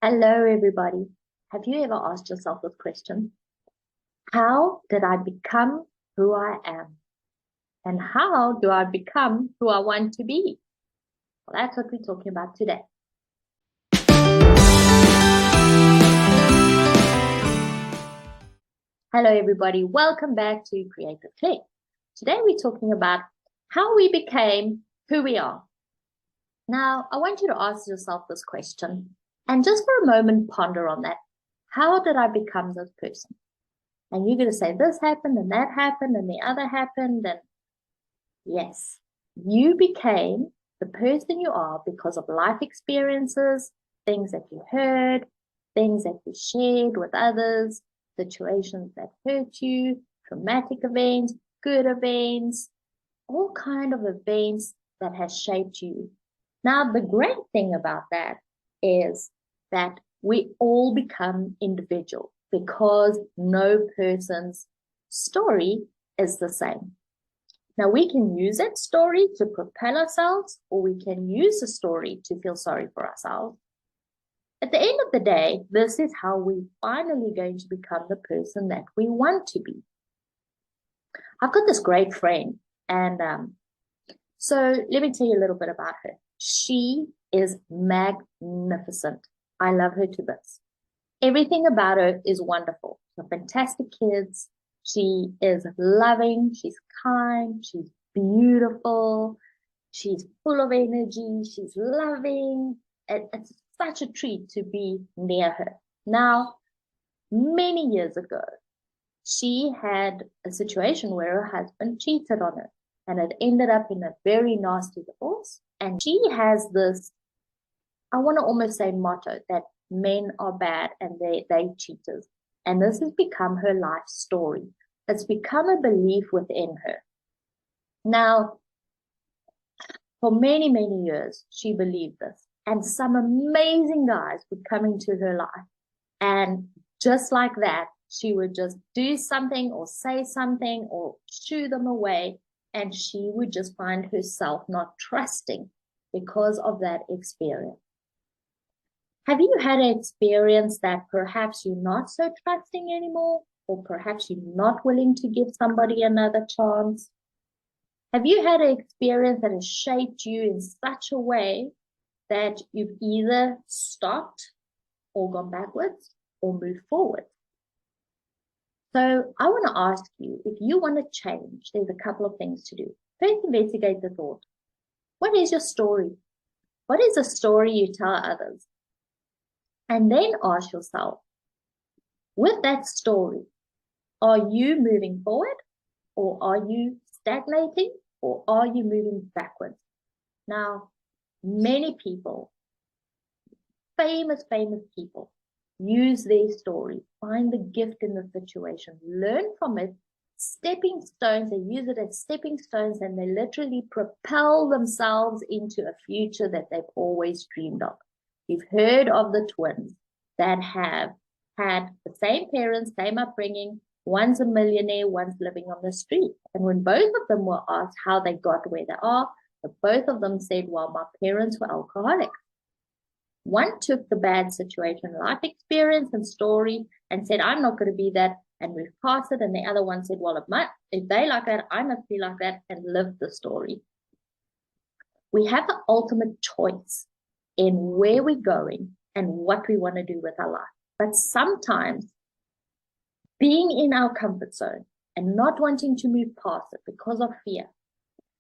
Hello, everybody. Have you ever asked yourself this question? How did I become who I am? And how do I become who I want to be? Well, that's what we're talking about today. Hello, everybody. Welcome back to Creative Click. Today, we're talking about how we became who we are. Now, I want you to ask yourself this question and just for a moment ponder on that. How did I become this person? And you're going to say this happened and that happened and the other happened. And yes, you became the person you are because of life experiences, things that you heard, things that you shared with others, situations that hurt you, traumatic events, good events, all kind of events that has shaped you. Now, the great thing about that is that we all become individual because no person's story is the same. Now, we can use that story to propel ourselves, or we can use the story to feel sorry for ourselves. At the end of the day, this is how we're finally going to become the person that we want to be. I've got this great friend, and so let me tell you a little bit about her. She is magnificent. I love her to bits. Everything about her is wonderful. She's fantastic kids. She is loving. She's kind. She's beautiful. She's full of energy. She's loving. It's such a treat to be near her. Now, many years ago, she had a situation where her husband cheated on her, and it ended up in a very nasty divorce. And she has this, I want to almost say, motto that men are bad and they cheaters. And this has become her life story. It's become a belief within her. Now, for many, many years, she believed this. And some amazing guys would come into her life. And just like that, she would just do something or say something or shoo them away. And she would just find herself not trusting because of that experience. Have you had an experience that perhaps you're not so trusting anymore, or perhaps you're not willing to give somebody another chance? Have you had an experience that has shaped you in such a way that you've either stopped or gone backwards or moved forward? So I want to ask you, if you want to change, there's a couple of things to do. First, investigate the thought. What is your story? What is the story you tell others? And then ask yourself, with that story, are you moving forward, or are you stagnating, or are you moving backwards? Now, many people, famous people, use their story, find the gift in the situation, learn from it, stepping stones, they use it as stepping stones, and they literally propel themselves into a future that they've always dreamed of. You've heard of the twins that have had the same parents, same upbringing. One's a millionaire, one's living on the street. And when both of them were asked how they got where they are, both of them said, well, my parents were alcoholics. One took the bad situation, life experience and story, and said, I'm not going to be that, and moved past it. And the other one said, well, if they like that, I must be like that, and live the story. We have the ultimate choice in where we're going and what we want to do with our life. But sometimes being in our comfort zone and not wanting to move past it because of fear,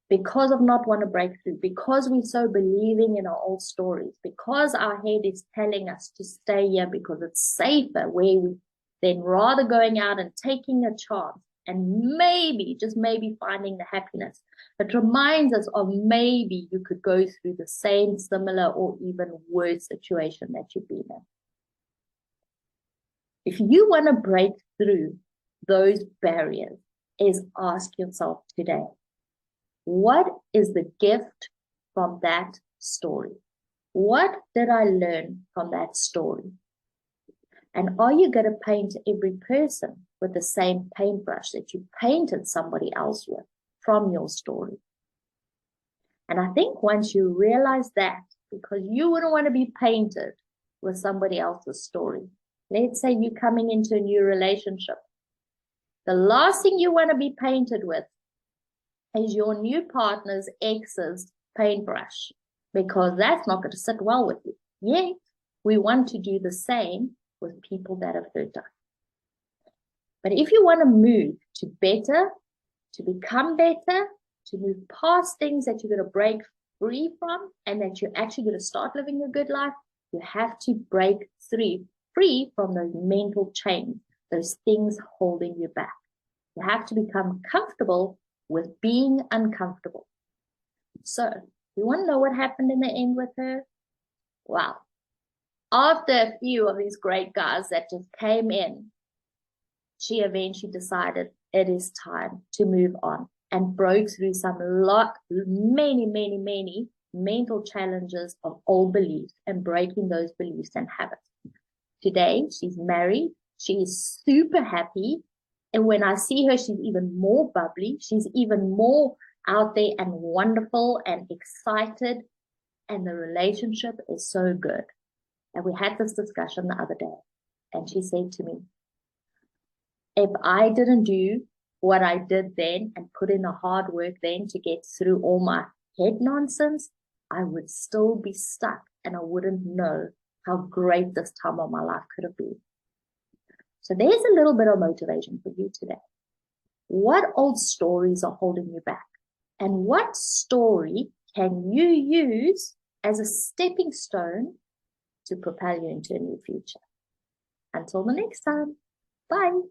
because of not want to break through, because we're so believing in our old stories, because our head is telling us to stay here because it's safer, where we then rather going out and taking a chance and maybe, just maybe, finding the happiness. It reminds us of maybe you could go through the same, similar, or even worse situation that you've been in. If you want to break through those barriers, is ask yourself today, what is the gift from that story? What did I learn from that story? And are you going to paint every person with the same paintbrush that you painted somebody else with from your story? And I think once you realize that, because you wouldn't want to be painted with somebody else's story. Let's say you're coming into a new relationship. The last thing you want to be painted with is your new partner's ex's paintbrush, because that's not going to sit well with you. Yet, we want to do the same with people that have hurt us. But if you want to move to better, to become better, to move past things that you're going to break free from, and that you're actually going to start living a good life, you have to break free from those mental chains, those things holding you back. You have to become comfortable with being uncomfortable. So, you want to know what happened in the end with her? Well, after a few of these great guys that just came in, she eventually decided it is time to move on, and broke through many mental challenges of old beliefs and breaking those beliefs and habits. Today, she's married. She is super happy. And when I see her, she's even more bubbly. She's even more out there and wonderful and excited. And the relationship is so good. And we had this discussion the other day. And she said to me, if I didn't do what I did then and put in the hard work then to get through all my head nonsense, I would still be stuck and I wouldn't know how great this time of my life could have been. So there's a little bit of motivation for you today. What old stories are holding you back? And what story can you use as a stepping stone to propel you into a new future? Until the next time, bye.